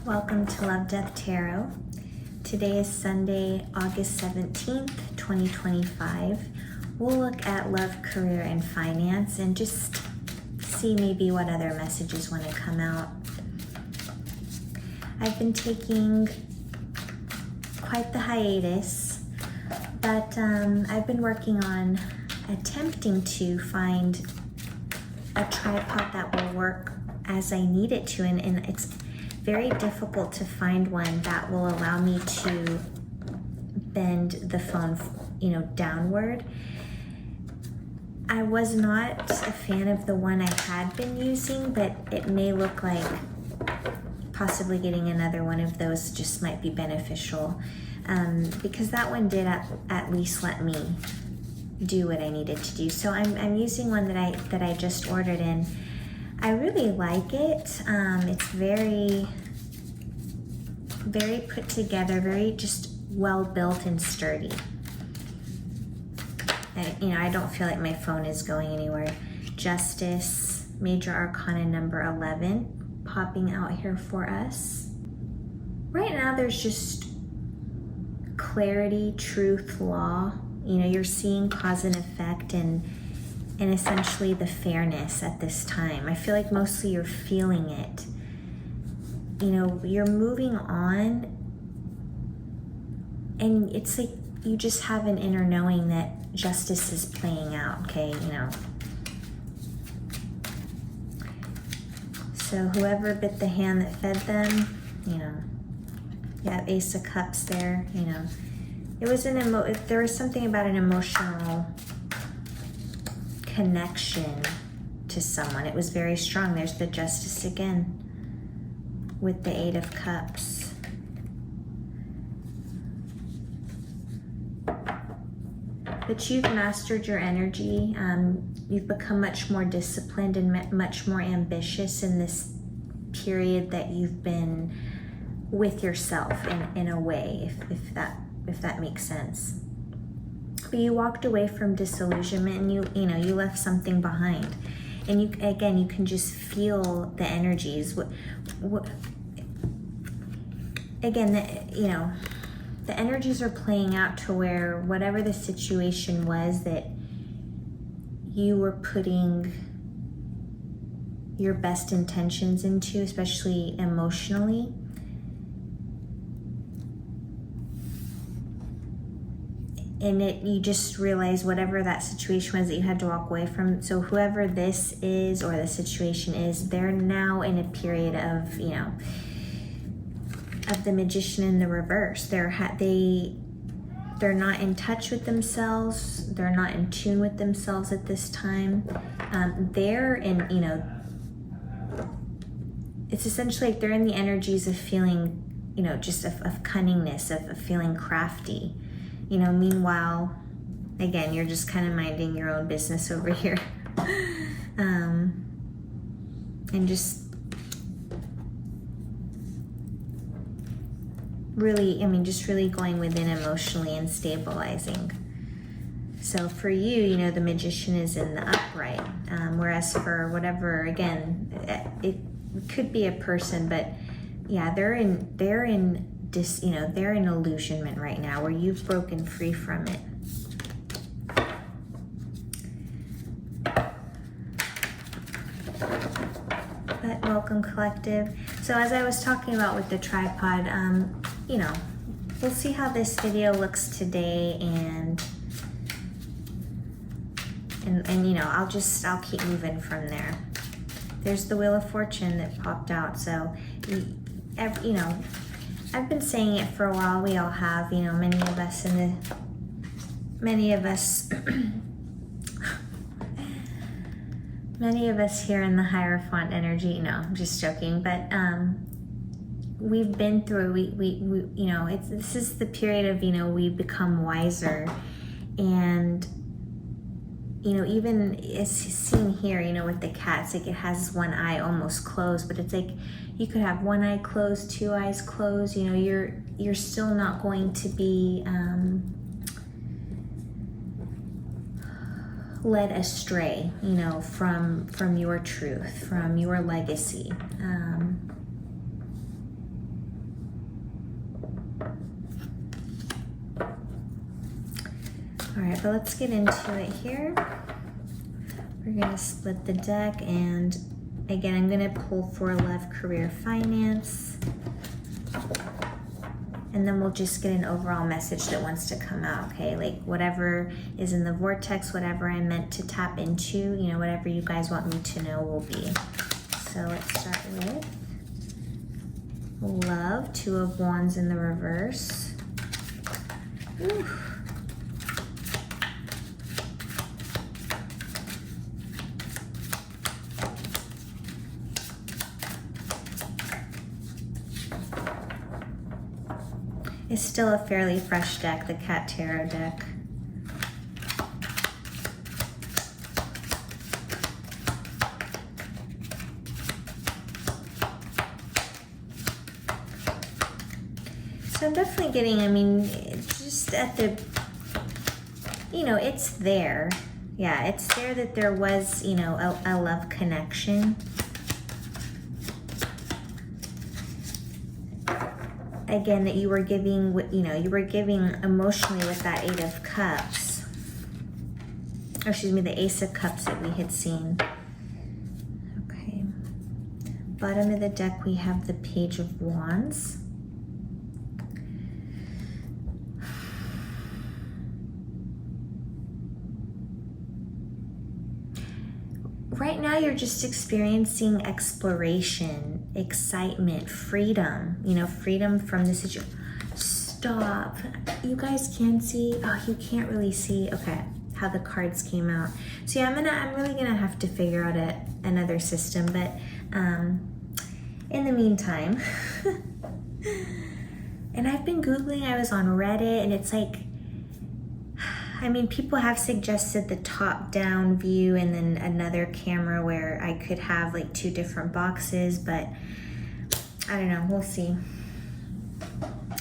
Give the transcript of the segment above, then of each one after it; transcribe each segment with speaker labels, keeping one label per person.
Speaker 1: Welcome to Love Death Tarot. Today is Sunday, August 17th, 2025. We'll look at love, career, and finance and just see maybe what other messages want to come out. I've been taking quite the hiatus, but I've been working on attempting to find a tripod that will work as I need it to, and it's very difficult to find one that will allow me to bend the phone, downward. I was not a fan of the one I had been using, but it may look like possibly getting another one of those just might be beneficial, because that one did at least let me do what I needed to do. So I'm using one that I just ordered, and I really like it. It's very, very put together, very just well built and sturdy. I don't feel like my phone is going anywhere. Justice, Major Arcana number 11, popping out here for us. Right now there's just clarity, truth, law. You're seeing cause and effect and essentially the fairness at this time. I feel like mostly you're feeling it. You're moving on, and it's like you just have an inner knowing that justice is playing out, okay? So whoever bit the hand that fed them, you have Ace of Cups there, It was there was something about an emotional connection to someone. It was very strong. There's the Justice again with the Eight of Cups. But you've mastered your energy. You've become much more disciplined and much more ambitious in this period that you've been with yourself in a way, if that makes sense. But you walked away from disillusionment, and you left something behind, and you can just feel the energies. The energies are playing out to where whatever the situation was that you were putting your best intentions into, especially emotionally, and you just realize whatever that situation was that you had to walk away from. So whoever this is or the situation is, they're now in a period of the Magician in the reverse. They're not in touch with themselves. They're not in tune with themselves at this time. They're in, it's essentially like they're in the energies of feeling, just of cunningness, of feeling crafty. Meanwhile, again, you're just kind of minding your own business over here. And just really going within emotionally and stabilizing. So for you, the Magician is in the upright, whereas for whatever, again, it could be a person, but yeah, they're in illusionment right now, where you've broken free from it. But welcome, collective. So as I was talking about with the tripod, we'll see how this video looks today, and I'll keep moving from there. There's the Wheel of Fortune that popped out. So I've been saying it for a while. We all have, many of us here in the Hierophant energy. No, I'm just joking. But we've been through. This is the period of we become wiser, and even as seen here, with the cats, like it has one eye almost closed, but it's like you could have one eye closed, two eyes closed. You're still not going to be led astray, from your truth, from your legacy. All right, but let's get into it here. We're gonna split the deck, and again, I'm gonna pull for love, career, finance, and then we'll just get an overall message that wants to come out, okay? Like whatever is in the vortex, whatever I'm meant to tap into, you know, whatever you guys want me to know will be. So let's start with love, 2 of Wands in the reverse. Ooh. It's still a fairly fresh deck, the Cat Tarot deck. So I'm definitely getting, I mean, just at the, you know, it's there. Yeah, it's there that there was, you know, a love connection. Again, that you were giving, you know, you were giving emotionally with that 8 of Cups. Or excuse me, the Ace of Cups that we had seen. Okay. Bottom of the deck, we have the Page of Wands. Right now, you're just experiencing exploration, excitement, freedom, you know, freedom from the situation. Stop. You guys can see, oh, you can't really see, okay, how the cards came out. So yeah, I'm really gonna have to figure out another system, but in the meantime, and I've been Googling, I was on Reddit, and it's like, I mean, people have suggested the top-down view and then another camera where I could have like 2 different boxes, but I don't know, we'll see.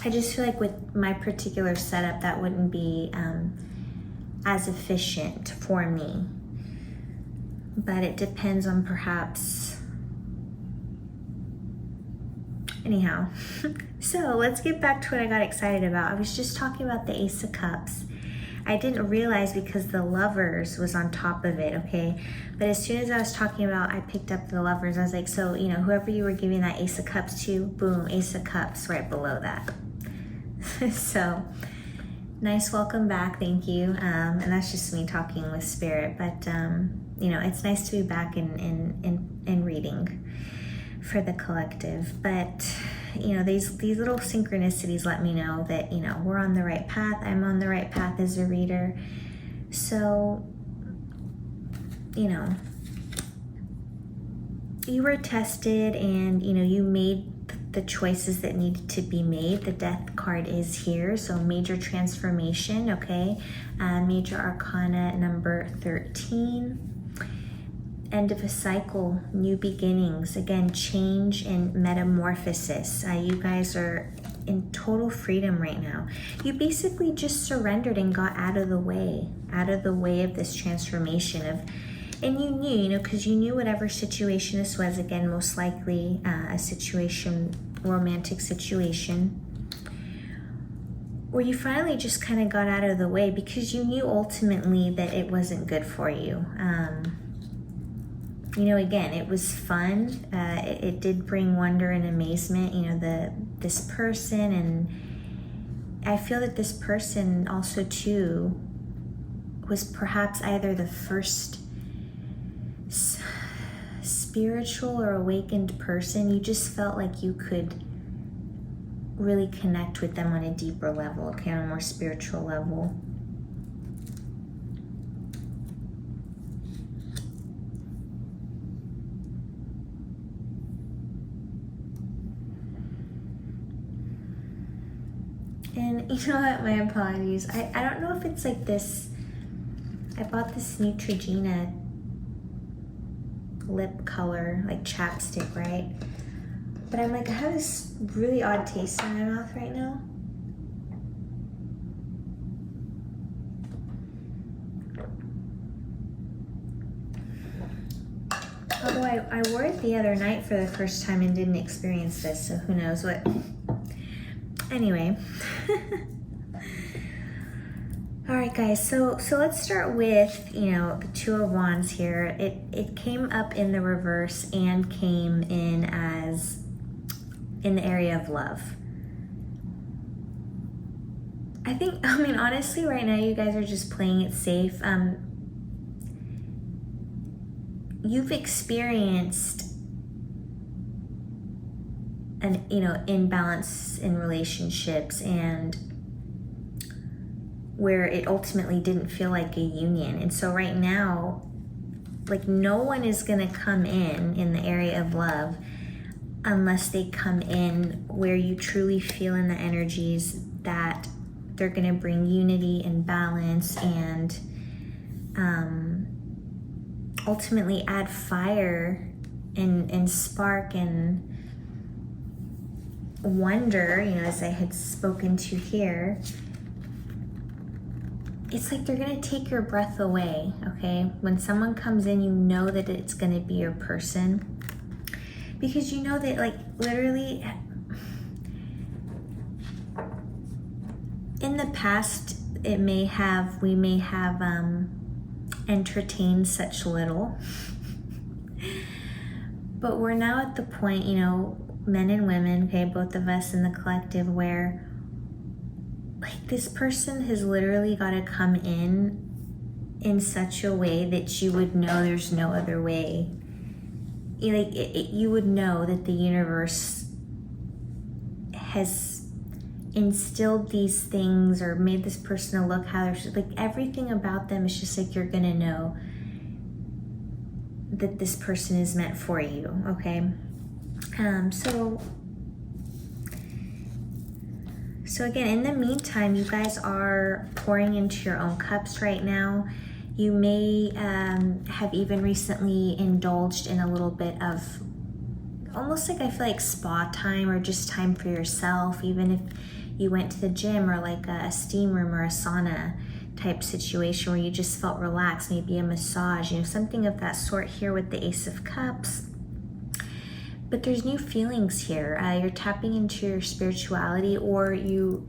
Speaker 1: I just feel like with my particular setup, that wouldn't be as efficient for me. But it depends on perhaps, anyhow. So let's get back to what I got excited about. I was just talking about the Ace of Cups. I didn't realize because the Lovers was on top of it, okay? But as soon as I was talking about, I picked up the Lovers, I was like, so, you know, whoever you were giving that Ace of Cups to, boom, Ace of Cups right below that. So, nice welcome back, thank you. And that's just me talking with Spirit, but, you know, it's nice to be back in reading for the collective. But you know, these little synchronicities let me know that, you know, we're on the right path. I'm on the right path as a reader. So, you know, you were tested and, you know, you made the choices that needed to be made. The Death card is here, so major transformation, okay? Major Arcana number 13. End of a cycle, new beginnings. Again, change and metamorphosis. You guys are in total freedom right now. You basically just surrendered and got out of the way of this transformation of, and you knew, you know, because you knew whatever situation this was, again, most likely a situation, romantic situation, where you finally just kind of got out of the way because you knew ultimately that it wasn't good for you. You know, again, it was fun. It did bring wonder and amazement, you know, this person, and I feel that this person also too was perhaps either the first spiritual or awakened person. You just felt like you could really connect with them on a deeper level, okay, on a more spiritual level. And you know what, my apologies. I don't know if it's like this, I bought this Neutrogena lip color, like chapstick, right? But I'm like, I have this really odd taste in my mouth right now. Although I wore it the other night for the first time and didn't experience this, so who knows what. Anyway. All right, guys, so let's start with, the Two of Wands here. It came up in the reverse and came in as in the area of love. Honestly, right now you guys are just playing it safe. You've experienced an, imbalance in relationships, and where it ultimately didn't feel like a union. And so right now, like, no one is going to come in the area of love unless they come in where you truly feel in the energies that they're going to bring unity and balance and ultimately add fire and spark and wonder, as I had spoken to here. It's like they're going to take your breath away, okay? When someone comes in, you know that it's going to be your person. Because you know that, like, literally, in the past, we may have entertained such little. But we're now at the point, men and women, okay, both of us in the collective, where like this person has literally got to come in such a way that you would know there's no other way. You would know that the universe has instilled these things or made this person look how they're, like, everything about them is just like, you're gonna know that this person is meant for you, okay? So again, in the meantime, you guys are pouring into your own cups right now. You may have even recently indulged in a little bit of almost like, I feel like, spa time, or just time for yourself, even if you went to the gym or like a steam room or a sauna type situation where you just felt relaxed, maybe a massage, something of that sort here with the Ace of Cups. But there's new feelings here. You're tapping into your spirituality, or you're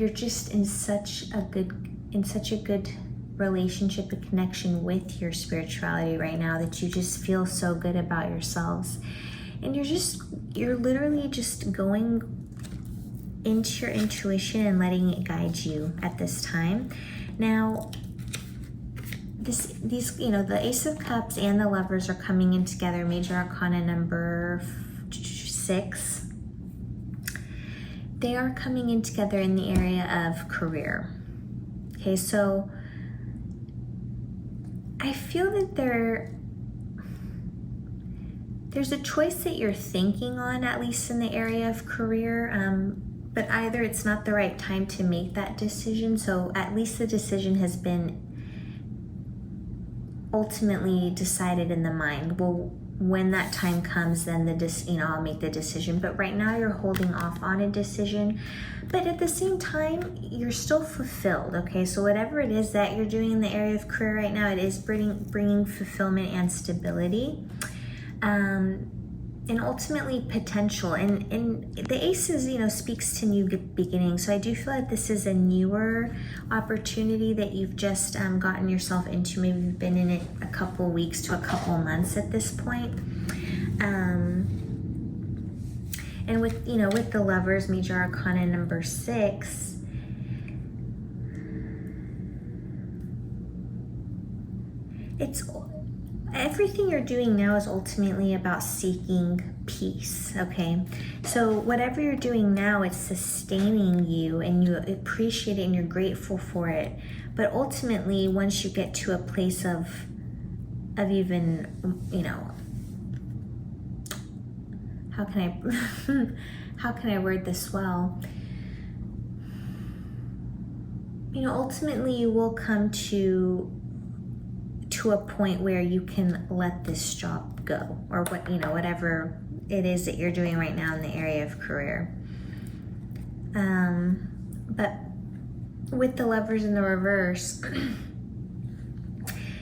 Speaker 1: just in such a good relationship and connection with your spirituality right now that you just feel so good about yourselves. And you're literally just going into your intuition and letting it guide you at this time. Now, the Ace of Cups and the Lovers are coming in together, Major Arcana number 6. They are coming in together in the area of career. Okay, so I feel that there's a choice that you're thinking on, at least in the area of career, but either it's not the right time to make that decision, so at least the decision has been ultimately decided in the mind. Well, when that time comes, then I'll make the decision. But right now you're holding off on a decision, but at the same time you're still fulfilled. Okay, so whatever it is that you're doing in the area of career right now, it is bringing fulfillment and stability, and ultimately potential. And the Aces, speaks to new beginnings. So I do feel like this is a newer opportunity that you've just gotten yourself into. Maybe you've been in it a couple weeks to a couple months at this point. And with the Lovers, Major Arcana number 6, everything you're doing now is ultimately about seeking peace, okay? So whatever you're doing now, it's sustaining you, and you appreciate it and you're grateful for it. But ultimately, once you get to a place of even, how can I word this well? Ultimately you will come to a point where you can let this job go, or whatever it is that you're doing right now in the area of career. But with the Lovers in the reverse,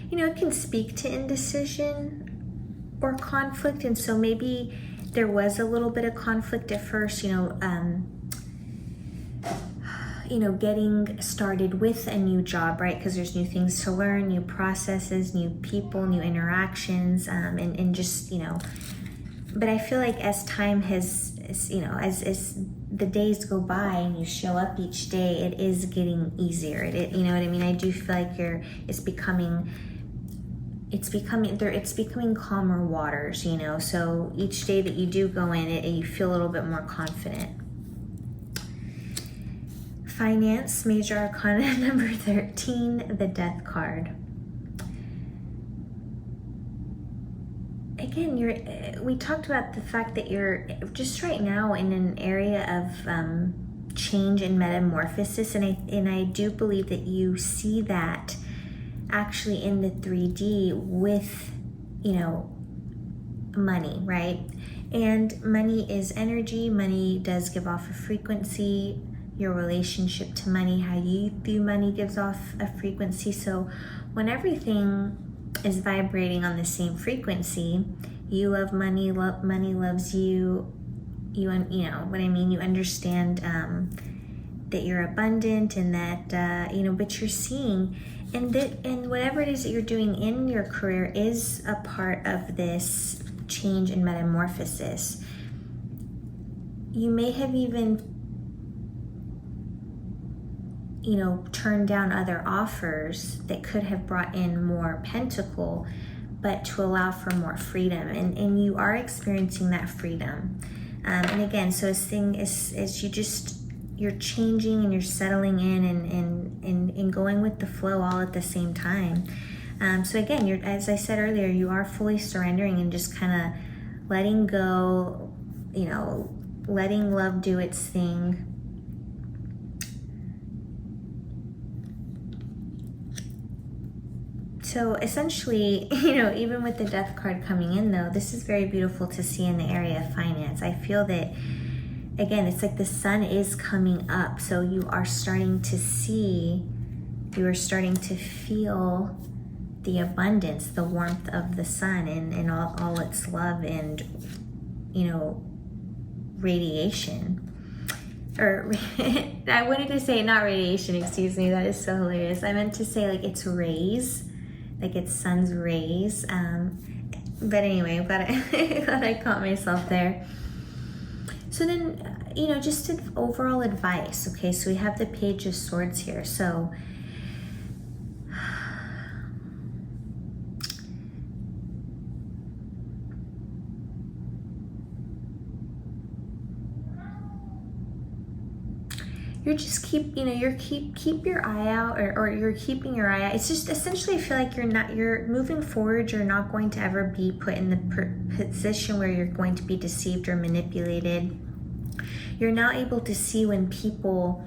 Speaker 1: it can speak to indecision or conflict, and so maybe there was a little bit of conflict at first, you know, getting started with a new job, right? Because there's new things to learn, new processes, new people, new interactions, and just, you know, but I feel like as time you know, as the days go by and you show up each day, it is getting easier. You know what I mean? I do feel like it's becoming calmer waters, you know. So each day that you do go in, you feel a little bit more confident. Finance, Major Arcana number 13, the Death card. Again, we talked about the fact that you're just right now in an area of change and metamorphosis, and I do believe that you see that actually in the 3D with, you know, money, right? And money is energy. Money does give off a frequency. Your relationship to money, how you view money, gives off a frequency. So when everything is vibrating on the same frequency, you love money, money loves you. You know what I mean? You understand that you're abundant, and that you know, but you're seeing, and whatever it is that you're doing in your career is a part of this change and metamorphosis. You may have even, you know, turned down other offers that could have brought in more pentacle, but to allow for more freedom, and you are experiencing that freedom. And again, so as you're changing and you're settling in and going with the flow all at the same time. So again, as I said earlier, you are fully surrendering and just kind of letting go, you know, letting love do its thing. So essentially, you know, even with the Death card coming in though, this is very beautiful to see in the area of finance. I feel that, again, it's like the sun is coming up. So you are starting to feel the abundance, the warmth of the sun and all its love and, you know, radiation. Or I wanted to say not radiation, excuse me, that is so hilarious. I meant to say like its rays, like it's sun's rays. But anyway, I'm glad I caught myself there. So then, you know, just overall advice. Okay, so we have the Page of Swords here. So you're just keep your eye out, or you're keeping your eye out. It's just essentially, I feel like you're moving forward. You're not going to ever be put in the position where you're going to be deceived or manipulated. You're now able to see when people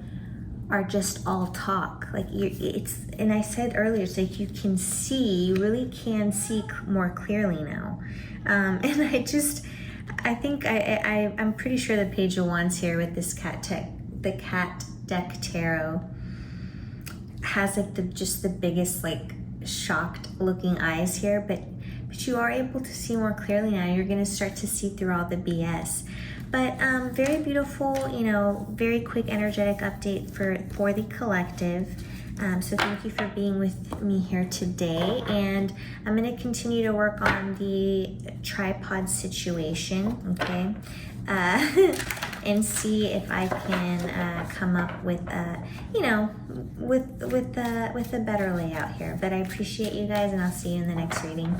Speaker 1: are just all talk. Like and I said earlier, it's like you really can see more clearly now. And I'm pretty sure the Page of Wands here with this the Cat Deck Tarot has like the biggest like shocked looking eyes here, but you are able to see more clearly now. You're going to start to see through all the BS. But very beautiful, you know, very quick energetic update for the collective. So thank you for being with me here today, and I'm going to continue to work on the tripod situation, okay, and see if I can come up with you know, with a better layout here. But I appreciate you guys, and I'll see you in the next reading.